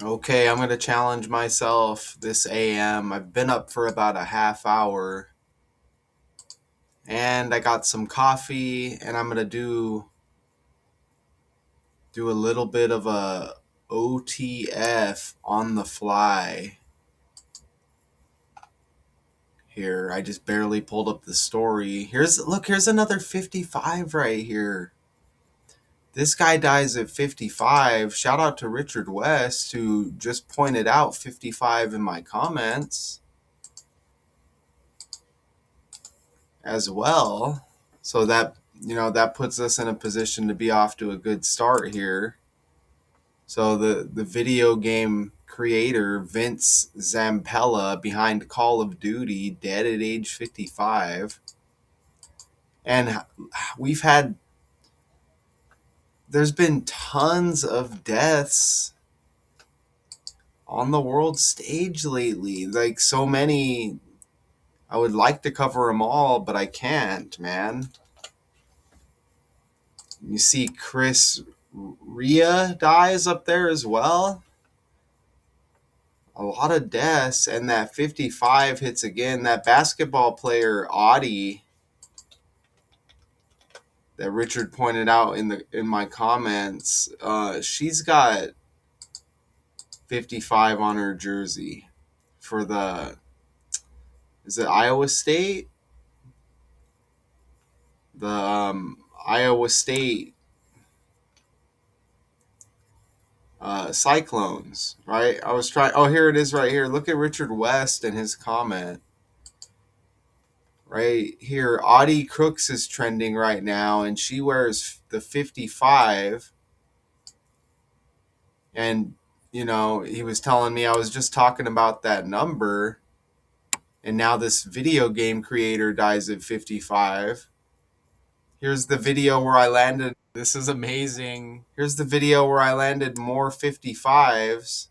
Okay, I'm going to challenge myself this AM. I've been up for about a half hour and I got some coffee and I'm going to do a little bit of a OTF on the fly here. I just barely pulled up the story. Here's another 55 right here. This guy dies at 55. Shout out to Richard West who just pointed out 55 in my comments as well. So that puts us in a position to be off to a good start here. So the video game creator Vince Zampella behind Call of Duty dead at age 55. And we've had there's been tons of deaths on the world stage lately. Like so many, I would like to cover them all, but I can't, man. You see Chris Ria dies up there as well. A lot of deaths, and that 55 hits again. That basketball player Audie that Richard pointed out in my comments, she's got 55 on her jersey for the is it Iowa State? The Iowa State Cyclones, right? I was trying. Oh, here it is, right here. Look at Richard West and his comment. Right here, Audie Crooks is trending right now, and she wears the 55. And, he was telling me I was just talking about that number, and now this video game creator dies at 55. Here's the video where I landed. This is amazing. Here's the video where I landed more 55s.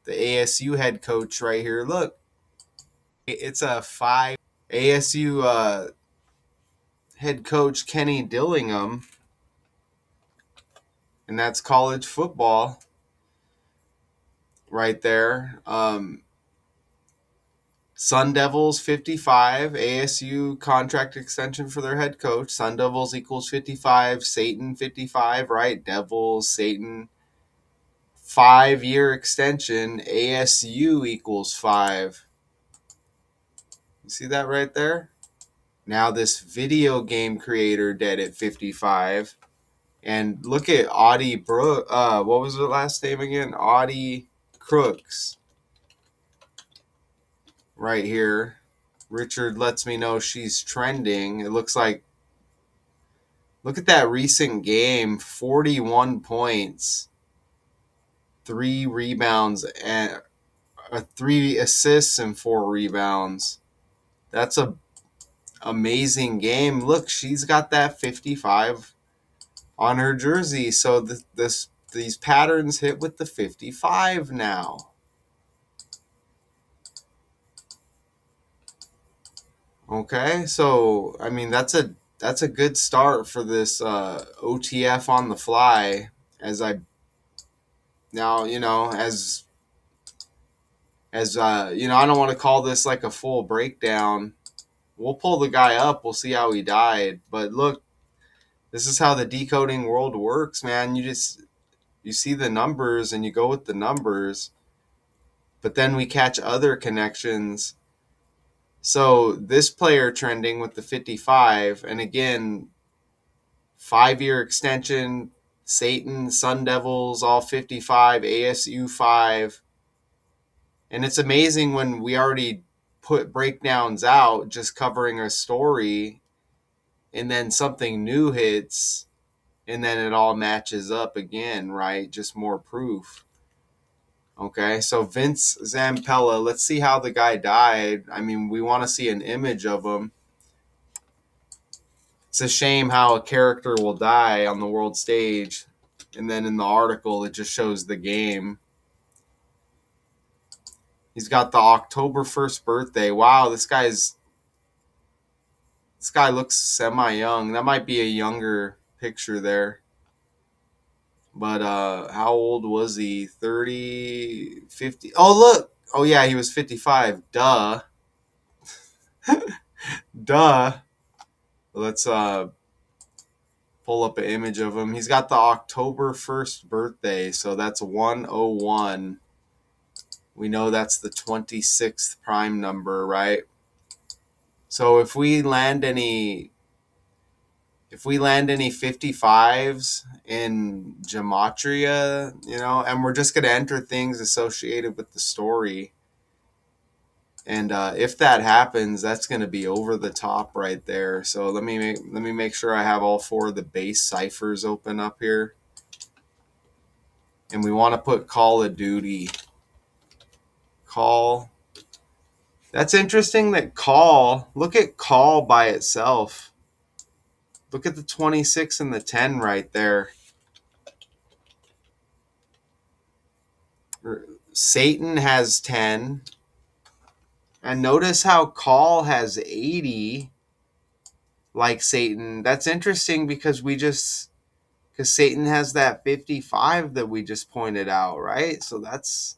The ASU head coach right here. Look, it's a 5. ASU head coach Kenny Dillingham, and that's college football right there. Sun Devils 55, ASU contract extension for their head coach. Sun Devils equals 55, Satan 55, right? Devils, Satan. 5-year extension, ASU equals 5. You see that right there? Now this video game creator dead at 55. And look at Audie what was her last name again? Audie Crooks. Right here. Richard lets me know she's trending. It looks like, look at that recent game, 41 points, 3 rebounds, and 3 assists and 4 rebounds. That's a amazing game. Look, she's got that 55 on her jersey. So these patterns hit with the 55 now. Okay, so I mean that's a good start for this OTF on the fly. As I now as I don't want to call this like a full breakdown. We'll pull the guy up. We'll see how he died. But look, this is how the decoding world works, man. You see the numbers and you go with the numbers, but then we catch other connections. So this player trending with the 55, and again, 5-year extension, Satan, Sun Devils, all 55, ASU 5. And it's amazing when we already put breakdowns out just covering a story, and then something new hits, and then it all matches up again, right? Just more proof. Okay, so Vince Zampella, let's see how the guy died. I mean, we want to see an image of him. It's a shame how a character will die on the world stage, and then in the article, it just shows the game. He's got the October 1st birthday. Wow, this guy looks semi-young. That might be a younger picture there. But how old was he? 30, 50? Oh, look. Oh, yeah, he was 55. Duh. Duh. Let's pull up an image of him. He's got the October 1st birthday, so that's 101. We know that's the 26th prime number, right? So if we land any 55s in gematria, and we're just going to enter things associated with the story. And if that happens, that's going to be over the top right there. So let me make sure I have all four of the base ciphers open up here. And we want to put Call of Duty. Call. That's interesting that call. Look at call by itself. Look at the 26 and the 10 right there. Satan has 10. And notice how call has 80 like Satan. That's interesting because Satan has that 55 that we just pointed out, right? So that's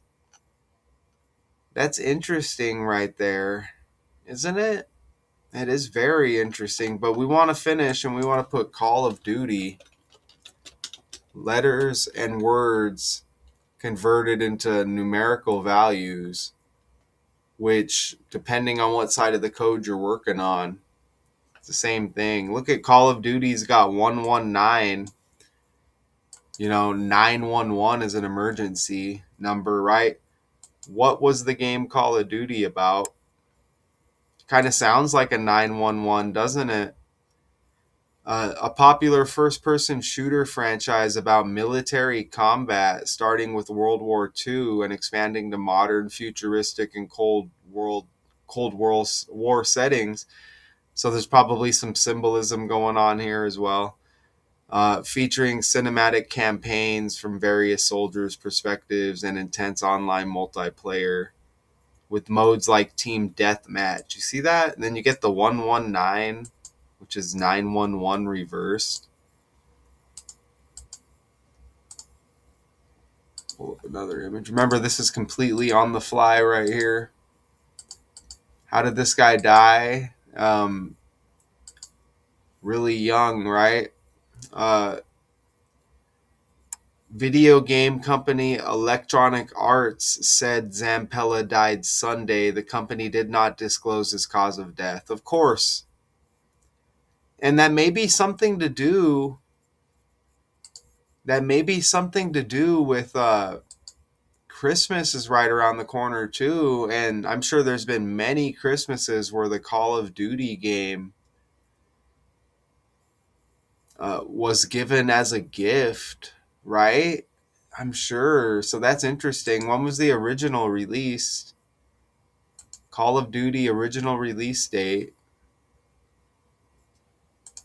interesting right there, isn't it? It is very interesting, but we want to finish and we want to put Call of Duty. Letters and words converted into numerical values, which, depending on what side of the code you're working on, it's the same thing. Look at Call of Duty's got 119. 911 is an emergency number, right? What was the game Call of Duty about? Kind of sounds like a 911, doesn't it? A popular first-person shooter franchise about military combat, starting with World War II and expanding to modern, futuristic, and War settings. So there's probably some symbolism going on here as well. Featuring cinematic campaigns from various soldiers' perspectives and intense online multiplayer with modes like Team Deathmatch. You see that? And then you get the 119, which is 911 reversed. Pull up another image. Remember, this is completely on the fly right here. How did this guy die? Really young, right? Video game company Electronic Arts said Zampella died Sunday. The company did not disclose his cause of death. Of course. And that may be something to do with Christmas is right around the corner too, and I'm sure there's been many Christmases where the Call of Duty game was given as a gift, right? I'm sure. So that's interesting. When was the original release? Call of Duty original release date.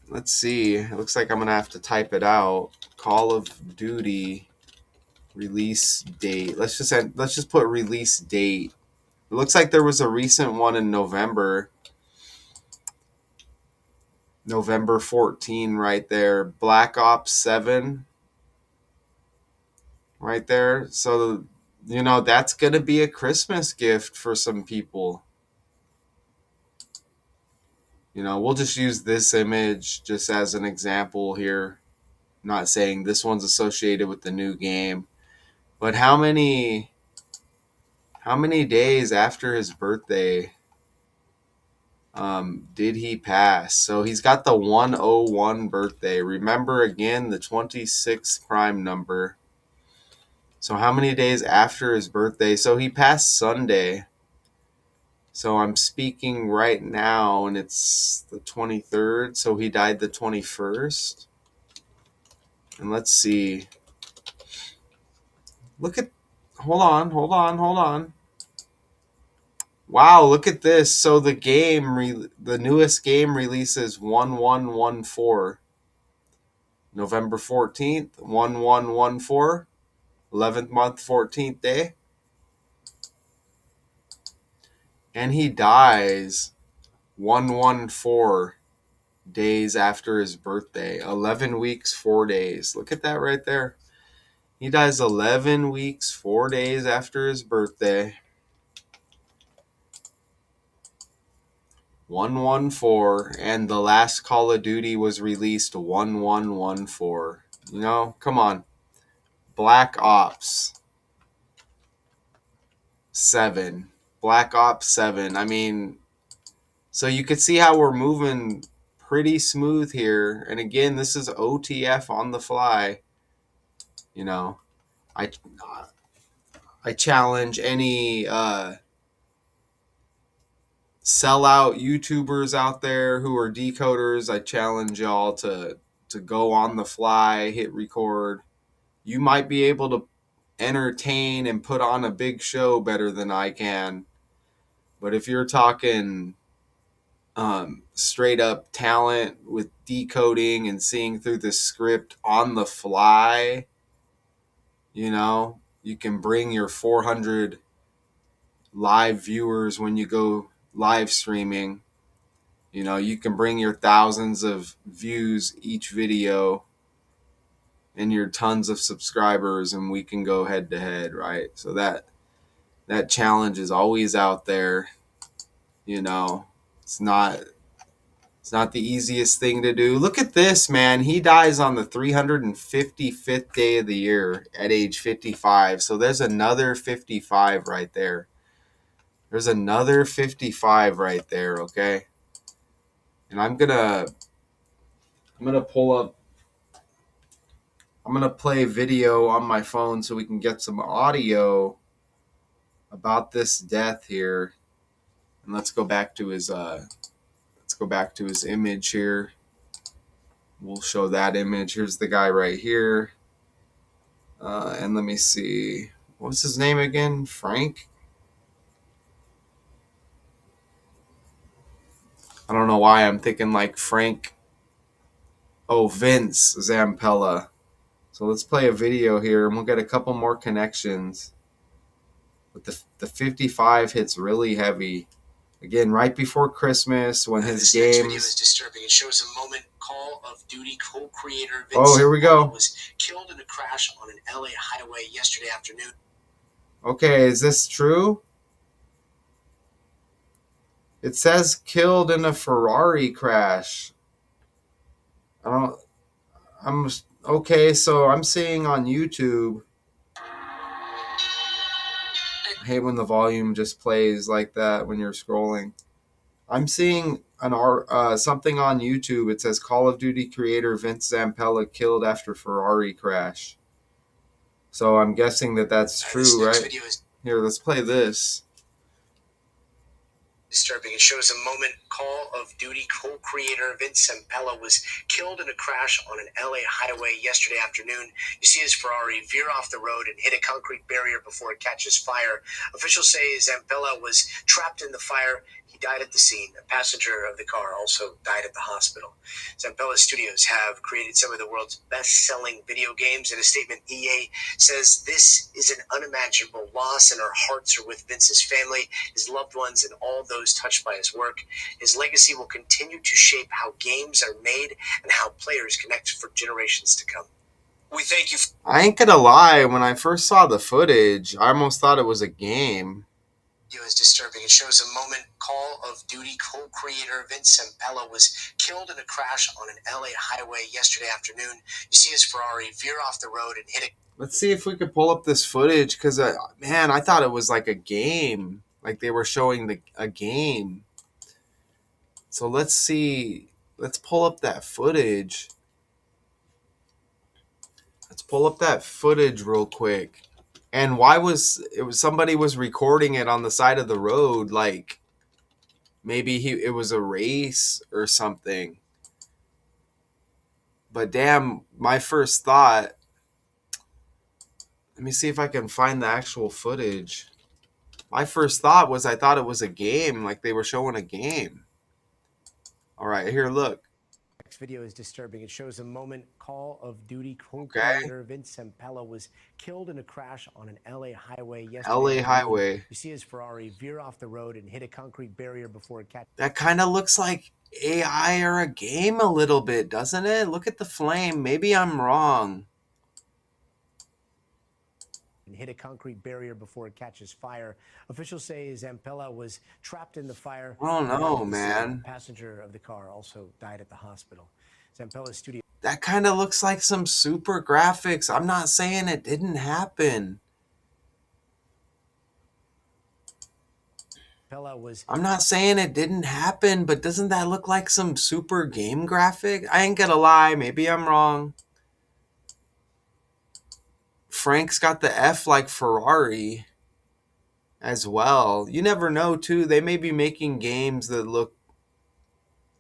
Let's see. It looks like I'm going to have to type it out. Call of Duty release date. Let's just put release date. It looks like there was a recent one in November 14 right there. Black Ops 7 right there. So, that's going to be a Christmas gift for some people. We'll just use this image just as an example here. I'm not saying this one's associated with the new game, but how many days after his birthday did he pass? So he's got the 101 birthday. Remember again the 26th prime number. So how many days after his birthday? So he passed Sunday. So I'm speaking right now, and it's the 23rd. So he died the 21st. And let's see. Hold on. Wow, look at this. So the newest game releases 1114. November 14th, 1114. 11th month, 14th day. And he dies 114 days after his birthday. 11 weeks, 4 days. Look at that right there. He dies 11 weeks, 4 days after his birthday. 114, and the last Call of Duty was released 1114. You know, come on. Black Ops 7. Black Ops 7. I mean, so you could see how we're moving pretty smooth here. And again, this is OTF on the fly. You know, I I challenge any sellout YouTubers out there who are decoders. I challenge y'all to go on the fly, hit record. You might be able to entertain and put on a big show better than I can. But if you're talking straight up talent with decoding and seeing through the script on the fly, you know, you can bring your 400 live viewers when you go live streaming. You know, you can bring your thousands of views each video and your tons of subscribers, and we can go head to head, right? So that challenge is always out there. You know, it's not the easiest thing to do. Look at this, man. He dies on the 355th day of the year at age 55. So there's another 55 right there. There's another 55 right there, okay? And I'm going to pull up, I'm going to play video on my phone so we can get some audio about this death here. And let's go back to his image here. We'll show that image. Here's the guy right here. And let me see. What's his name again? Frank? I don't know why I'm thinking like Frank. Oh, Vince Zampella. So let's play a video here and we'll get a couple more connections. But the 55 hits really heavy. Again, right before Christmas when his games. This next video is disturbing. It shows a moment Call of Duty co-creator Vince here we go. was killed in a crash on an LA highway yesterday afternoon. Okay, is this true? It says killed in a Ferrari crash. I'm okay, so I'm seeing on YouTube. I hate when the volume just plays like that when you're scrolling. I'm seeing something on YouTube. It says Call of Duty creator Vince Zampella killed after Ferrari crash. So I'm guessing that's true, right? Here, let's play this. Disturbing. It shows a moment Call of Duty co-creator Vince Zampella was killed in a crash on an LA highway yesterday afternoon. You see his Ferrari veer off the road and hit a concrete barrier before it catches fire. Officials say Zampella was trapped in the fire. He died at the scene. A passenger of the car also died at the hospital. Zampella Studios have created some of the world's best-selling video games. In a statement, EA says this is an unimaginable loss and our hearts are with Vince's family, his loved ones, and all those touched by his work. His legacy will continue to shape how games are made and how players connect for generations to come. We thank you. I ain't gonna lie, when I first saw the footage, I almost thought it was a game. It was disturbing. It shows a moment Call of Duty co-creator Vince Zampella was killed in a crash on an LA highway yesterday afternoon. You see his Ferrari veer off the road and hit it. Let's see if we could pull up this footage because, man, I thought it was like a game. Like they were showing a game. So let's see. Let's pull up that footage. Let's pull up that footage real quick. And why was somebody was recording it on the side of the road, like maybe it was a race or something. But damn, my first thought, let me see if I can find the actual footage. My first thought was I thought it was a game, like they were showing a game. All right, here, look. Next video is disturbing. It shows a moment Call of Duty co-creator Vince Zampella was killed in a crash on an LA highway yesterday. LA highway. You see his Ferrari veer off the road and hit a concrete barrier before it catches. That kind of looks like AI or a game a little bit, doesn't it? Look at the flame. Maybe I'm wrong. and hit a concrete barrier before it catches fire. Officials say Zampella was trapped in the fire. I don't know, Regardless, man. passenger of the car also died at the hospital. Zampella's studio That kind of looks like some super graphics. I'm not saying it didn't happen. was I'm not saying it didn't happen, but doesn't that look like some super game graphic? I ain't gonna lie, maybe I'm wrong. Frank's got the F like Ferrari as well. You never know, too. They may be making games that look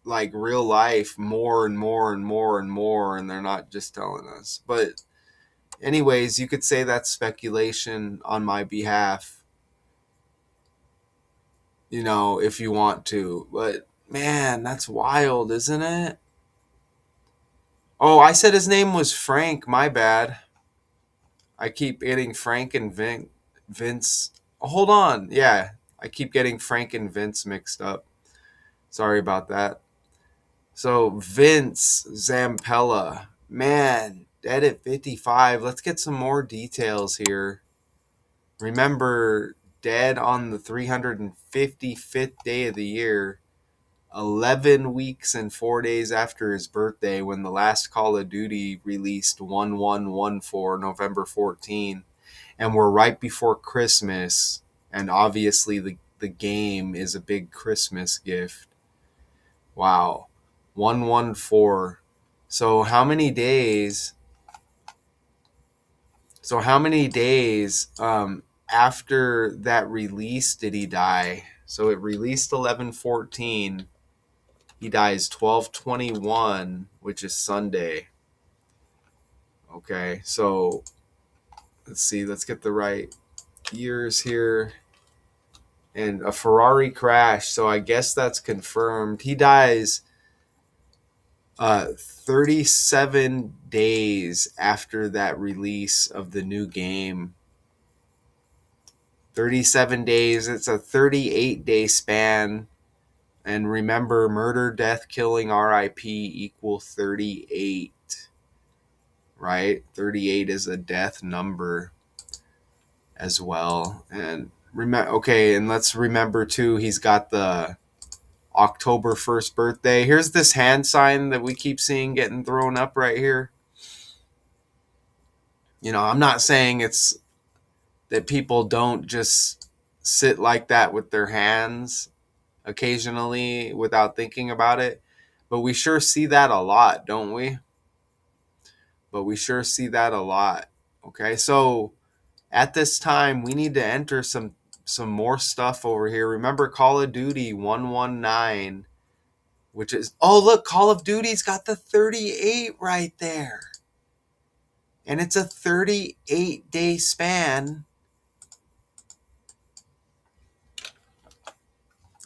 like real life more and more and more and more, and they're not just telling us. But, anyways, you could say that's speculation on my behalf, you know, if you want to. But, man, that's wild, isn't it? Oh, I said his name was Frank. My bad. I keep getting Frank and Vince. Oh, hold on. Yeah, I keep getting Frank and Vince mixed up. Sorry about that. So Vince Zampella, man, dead at 55. Let's get some more details here. Remember, dead on the 355th day of the year, 11 weeks and 4 days after his birthday, when the last Call of Duty released 1114, November 14. And we're right before Christmas. And obviously, the game is a big Christmas gift. Wow. 114. So how many days? So how many days after that release did he die? So it released 11/14. He dies 12/21, which is Sunday. Okay, so let's see. Let's get the right years here. And a Ferrari crash. So I guess that's confirmed. He dies 37 days after that release of the new game. 37 days. It's a 38-day span. And remember, murder, death, killing, RIP equal 38. Right? 38 is a death number as well. And okay, and let's remember too, he's got the October 1st birthday. Here's this hand sign that we keep seeing getting thrown up right here. You know, I'm not saying it's that people don't just sit like that with their hands occasionally without thinking about it, but we sure see that a lot, don't we? But we sure see that a lot. Okay, so at this time we need to enter some more stuff over here. Remember Call of Duty 119, which is, oh look, Call of Duty's got the 38 right there. And it's a 38-day span.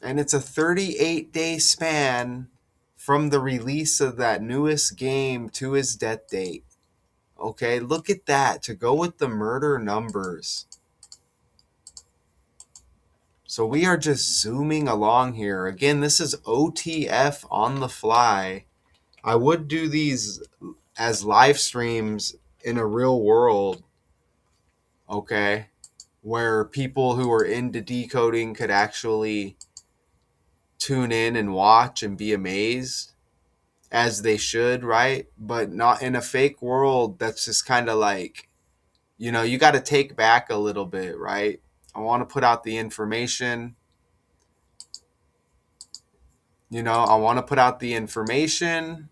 And it's a 38-day span from the release of that newest game to his death date. Okay, look at that, to go with the murder numbers. So we are just zooming along here. Again, this is OTF on the fly. I would do these as live streams in a real world, okay, where people who are into decoding could actually tune in and watch and be amazed, as they should, right? But not in a fake world that's just kind of like, you know, you got to take back a little bit, right? I want to put out the information. You know, I want to put out the information,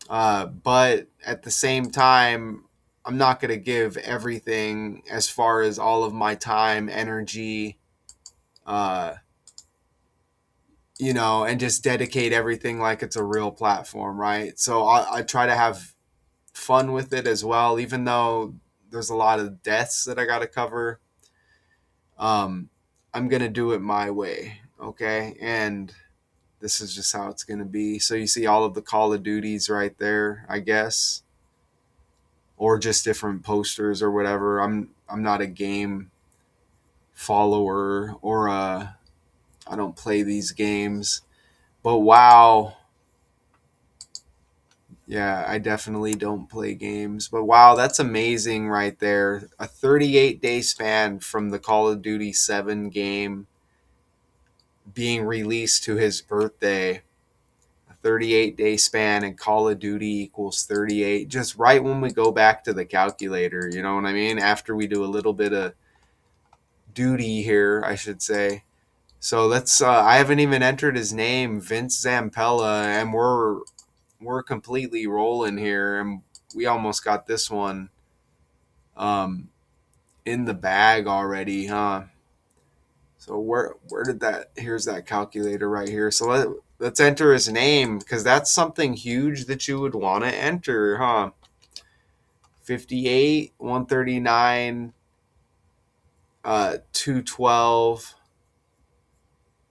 but at the same time, I'm not going to give everything as far as all of my time, energy, uh, you know, and just dedicate everything like it's a real platform, right? So I try to have fun with it as well, even though there's a lot of deaths that I got to cover. I'm going to do it my way, okay? And this is just how it's going to be. So you see all of the Call of Duties right there, I guess, or just different posters or whatever. I'm not a game follower or I don't play these games. But wow, Yeah, I definitely don't play games. But wow, that's amazing right there. A 38-day span from the Call of Duty 7 game being released to his birthday. A 38-day span, and Call of Duty equals 38. Just right when we go back to the calculator, you know what I mean? After we do a little bit of duty here, I should say. So let's. I haven't even entered his name, Vince Zampella, and we're completely rolling here, and we almost got this one um, in the bag already, huh? So where did that? Here's that calculator right here. So let's enter his name because that's something huge that you would want to enter, huh? 58, 139, 212,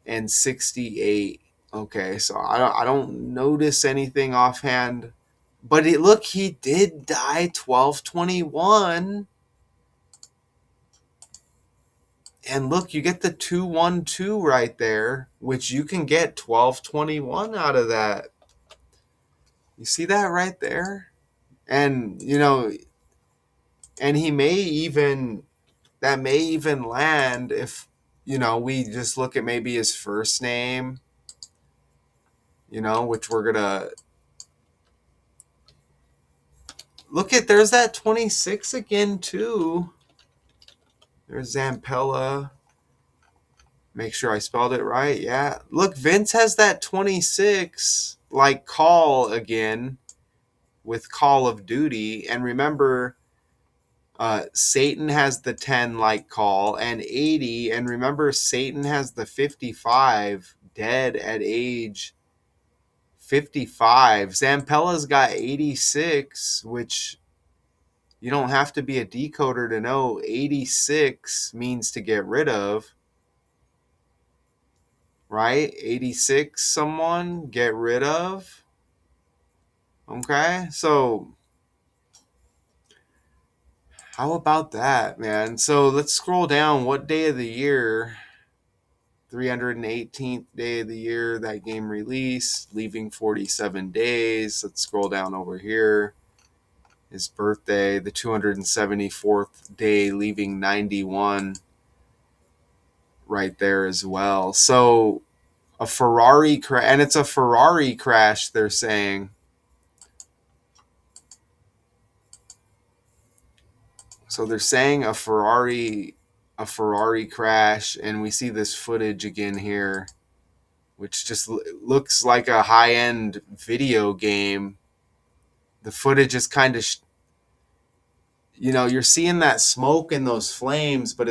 and 68. Okay, so I don't notice anything offhand, but look, he did die 12/21. And look, you get the 212 right there, which you can get 12/21 out of that. You see that right there? And and he may even that may even land if we just look at maybe his first name, which we're gonna look at. There's that 26 again too. There's Zampella. Make sure I spelled it right. Yeah. Look, Vince has that 26 like call again with Call of Duty. And remember, Satan has the 10 like call and 80. And remember, Satan has the 55 dead at age 55. Zampella's got 86, which you don't have to be a decoder to know 86 means to get rid of, right? 86, someone get rid of. Okay, so how about that, man? So let's scroll down. What day of the year? 318th day of the year that game released, leaving 47 days. Let's scroll down over here. His birthday, the 274th day, leaving 91 right there as well. So a Ferrari crash, and it's a Ferrari crash, they're saying. So they're saying a Ferrari crash, and we see this footage again here, which just looks like a high-end video game. The footage is kind of, you're seeing that smoke and those flames, but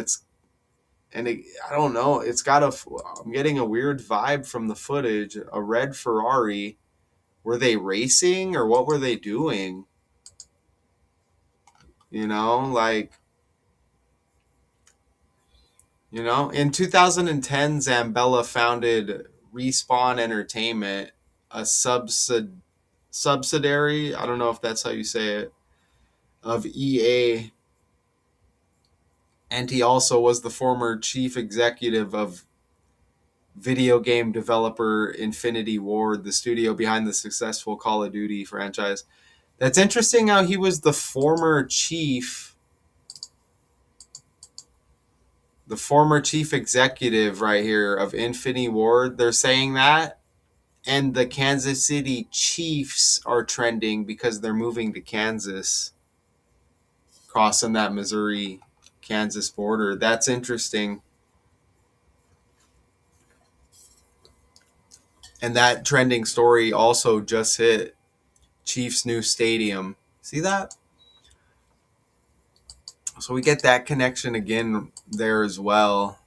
I don't know, I'm getting a weird vibe from the footage. A red Ferrari. Were they racing or what were they doing? Like, in 2010, Zambella founded Respawn Entertainment, a subsidiary, I don't know if that's how you say it, of EA. And he also was the former chief executive of video game developer Infinity Ward, the studio behind the successful Call of Duty franchise. That's interesting how he was the former chief executive right here of Infinity Ward. They're saying that. And the Kansas City Chiefs are trending because they're moving to Kansas, crossing that Missouri Kansas border. That's interesting. And that trending story also just hit Chiefs' new stadium. See that? So we get that connection again there as well.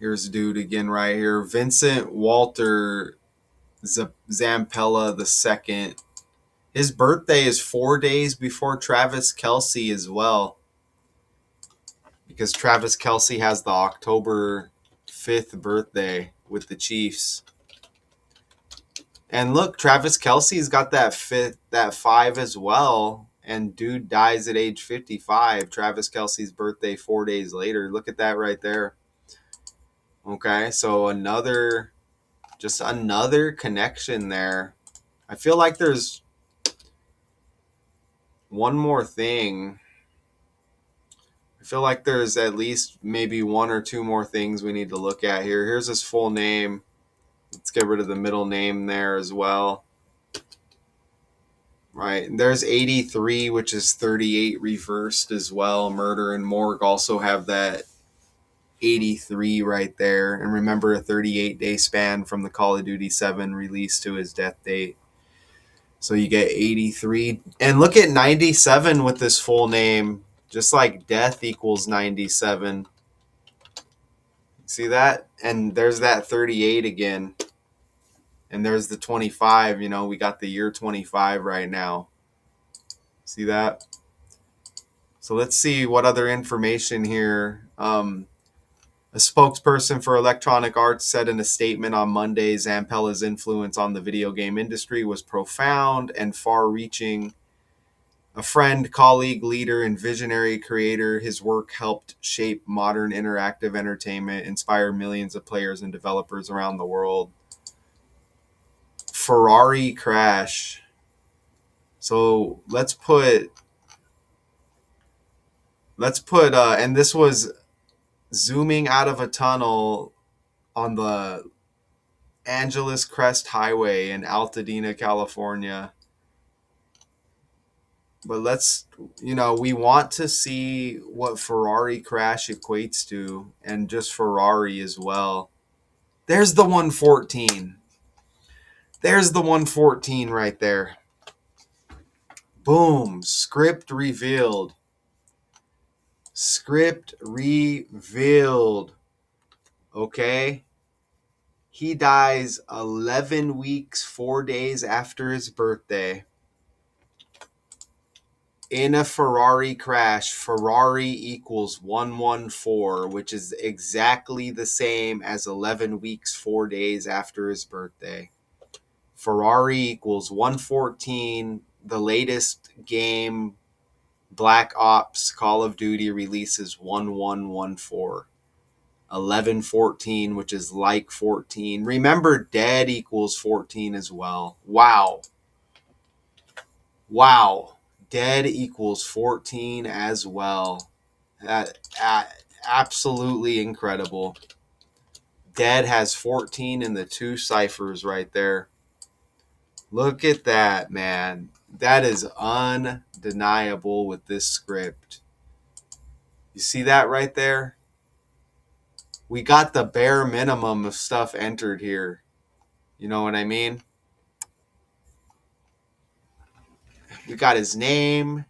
Here's a dude again right here. Vincent Walter Zampella II. His birthday is 4 days before Travis Kelce as well, because Travis Kelce has the October 5th birthday with the Chiefs. And look, Travis Kelce's got that 5 as well. And dude dies at age 55. Travis Kelce's birthday 4 days later. Look at that right there. Okay, so just another connection there. I feel like there's one more thing. I feel like there's at least maybe one or two more things we need to look at here. Here's his full name. Let's get rid of the middle name there as well. Right. And there's 83, which is 38 reversed as well. Murder and Morgue also have that 83 right there. And remember, a 38-day span from the Call of Duty 7 release to his death date. So you get 83. And look at 97 with this full name. Just like death equals 97. See that? And there's that 38 again. And there's the 25. You know, we got the year 25 right now. See that? So let's see what other information here. A spokesperson for Electronic Arts said in a statement on Monday, Zampella's influence on the video game industry was profound and far-reaching. A friend, colleague, leader, and visionary creator, his work helped shape modern interactive entertainment, inspire millions of players and developers around the world. Ferrari crash. So let's put, and this was zooming out of a tunnel on the Angeles Crest Highway in Altadena, California. But let's, we want to see what Ferrari crash equates to, and just Ferrari as well. There's the 114. There's the 114 right there. Boom. Script revealed. Script revealed. Okay. He dies 11 weeks, 4 days after his birthday in a Ferrari crash. Ferrari equals 114, which is exactly the same as 11 weeks, 4 days after his birthday. Ferrari equals 114. The latest game, Black Ops Call of Duty, releases 1114. 1114, which is like 14. Remember, dead equals 14 as well. Wow. Dead equals 14 as well. Absolutely incredible. Dead has 14 in the two ciphers right there. Look at that, man. That is undeniable with this script. You see that right there? We got the bare minimum of stuff entered here. You know what I mean? We got his name,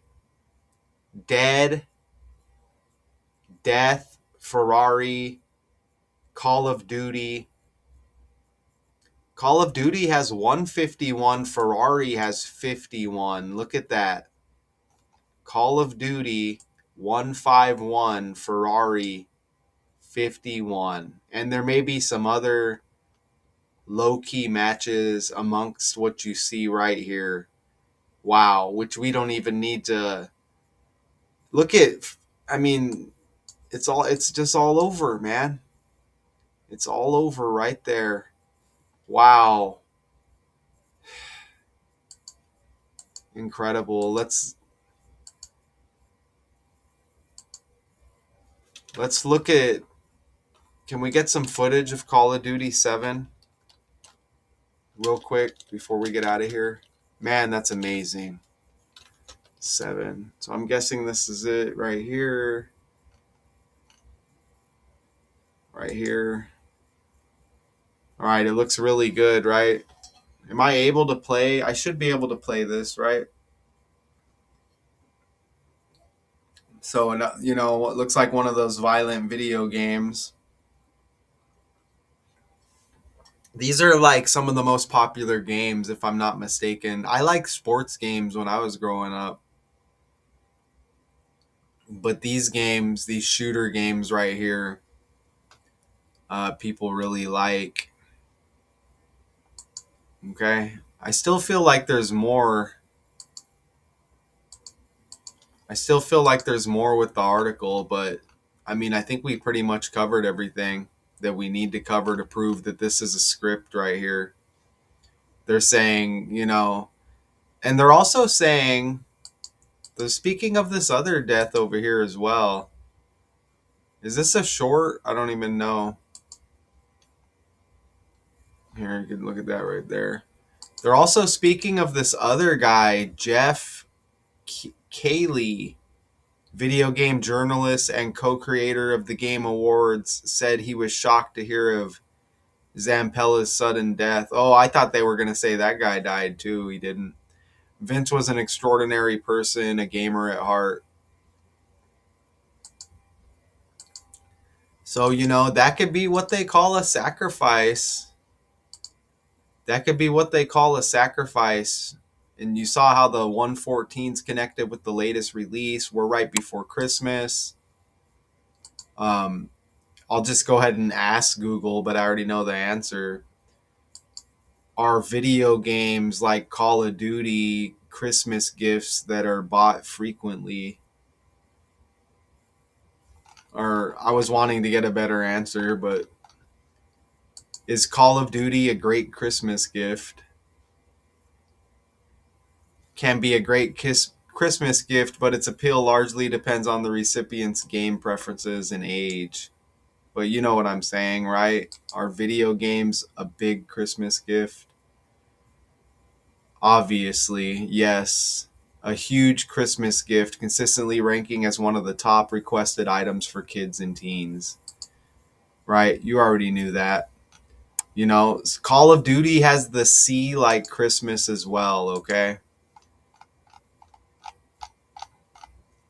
dead, death, Ferrari, Call of Duty. Call of Duty has 151, Ferrari has 51. Look at that. Call of Duty 151, Ferrari 51. And there may be some other low-key matches amongst what you see right here. Wow, which we don't even need to look at. I mean, it's just all over, man. It's all over right there. Wow. Incredible. Let's look at, can we get some footage of Call of Duty 7 real quick before we get out of here? Man, that's amazing. 7. So I'm guessing this is it right here. Right here. All right, it looks really good, right? Am I able to play? I should be able to play this, right? So, what looks like one of those violent video games. These are like some of the most popular games, if I'm not mistaken. I like sports games when I was growing up. But these games, these shooter games right here, people really like. Okay. I still feel like there's more. I still feel like there's more with the article, but I mean, I think we pretty much covered everything that we need to cover to prove that this is a script right here. They're saying, and they're also saying Speaking of this other death over here as well, is this a short? I don't even know. Here, you can look at that right there. They're also speaking of this other guy, Jeff Cayley, video game journalist and co-creator of the Game Awards, said he was shocked to hear of Zampella's sudden death. Oh, I thought they were going to say that guy died too. He didn't. Vince was an extraordinary person, a gamer at heart. So, that could be what they call a sacrifice. That could be what they call a sacrifice. And you saw how the 114s connected with the latest release. We're right before Christmas. Um, I'll just go ahead and ask Google, but I already know the answer. Are video games like Call of Duty Christmas gifts that are bought frequently? Or I was wanting to get a better answer, but is Call of Duty a great Christmas gift? Can be a great Christmas gift, but its appeal largely depends on the recipient's game preferences and age. But you know what I'm saying, right? Are video games a big Christmas gift? Obviously, yes. A huge Christmas gift, consistently ranking as one of the top requested items for kids and teens. Right? You already knew that. Call of Duty has the C like Christmas as well, okay?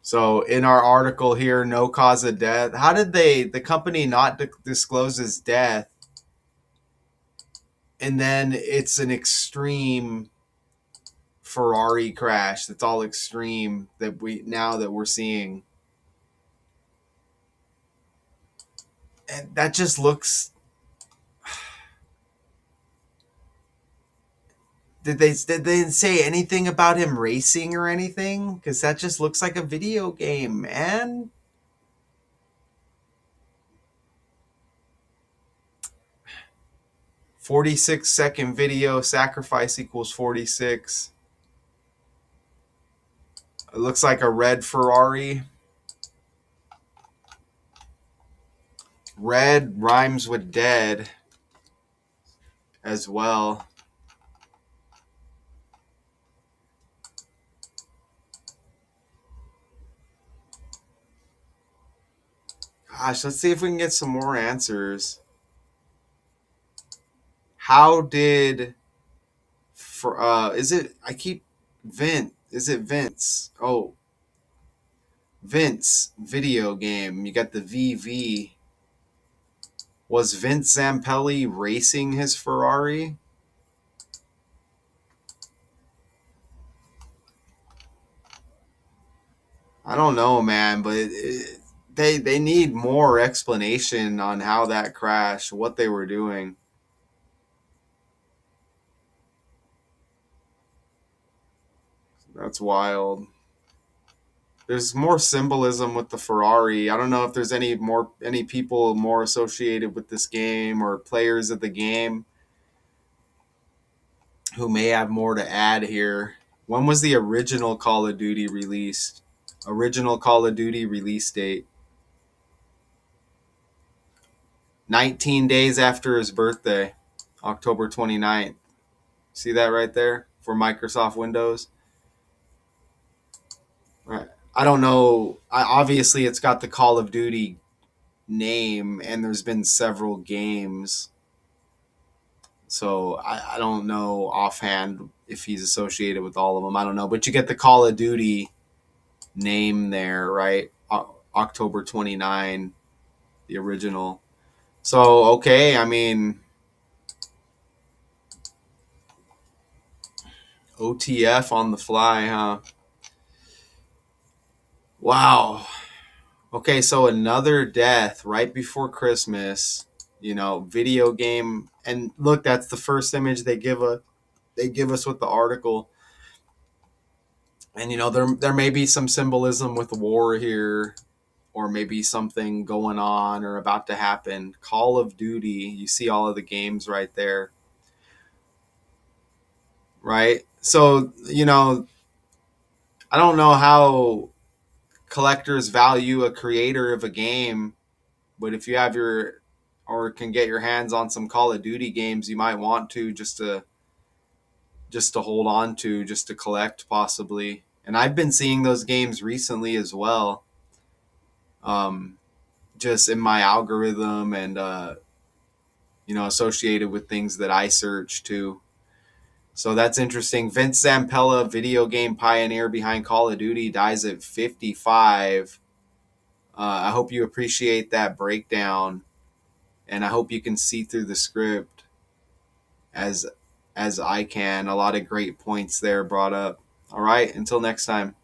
So in our article here, no cause of death. How did the company not disclose his death? And then it's an extreme Ferrari crash. That's all extreme that we're seeing. And that just looks. Did they say anything about him racing or anything? Because that just looks like a video game, man. 46-second video, sacrifice equals 46. It looks like a red Ferrari. Red rhymes with dead as well. Gosh, let's see if we can get some more answers. How did for is it I keep Vint is it Vince? Oh, Vince video game. You got the VV. Was Vince Zampelli racing his Ferrari? I don't know, man, but they need more explanation on how that crashed, what they were doing. That's wild. There's more symbolism with the Ferrari. I don't know if there's any people more associated with this game or players of the game who may have more to add here. When was the original Call of Duty released? Original Call of Duty release date. 19 days after his birthday, October 29th. See that right there for Microsoft Windows? Right. I don't know. Obviously, it's got the Call of Duty name, and there's been several games. So I don't know offhand if he's associated with all of them. I don't know. But you get the Call of Duty name there, right? October 29, the original. So, okay, I mean, OTF on the fly, huh? Wow. Okay, so another death right before Christmas. Video game, and look, that's the first image they give us with the article. And there may be some symbolism with war here, or maybe something going on or about to happen. Call of Duty, you see all of the games right there, right? So, I don't know how collectors value a creator of a game, but if you have your or can get your hands on some Call of Duty games, you might want to just to hold on to, just to collect possibly. And I've been seeing those games recently as well, um, just in my algorithm and associated with things that I search too. So that's interesting. Vince Zampella, video game pioneer behind Call of Duty, dies at 55. I hope you appreciate that breakdown, and I hope you can see through the script as I can. A lot of great points there brought up. All right, until next time.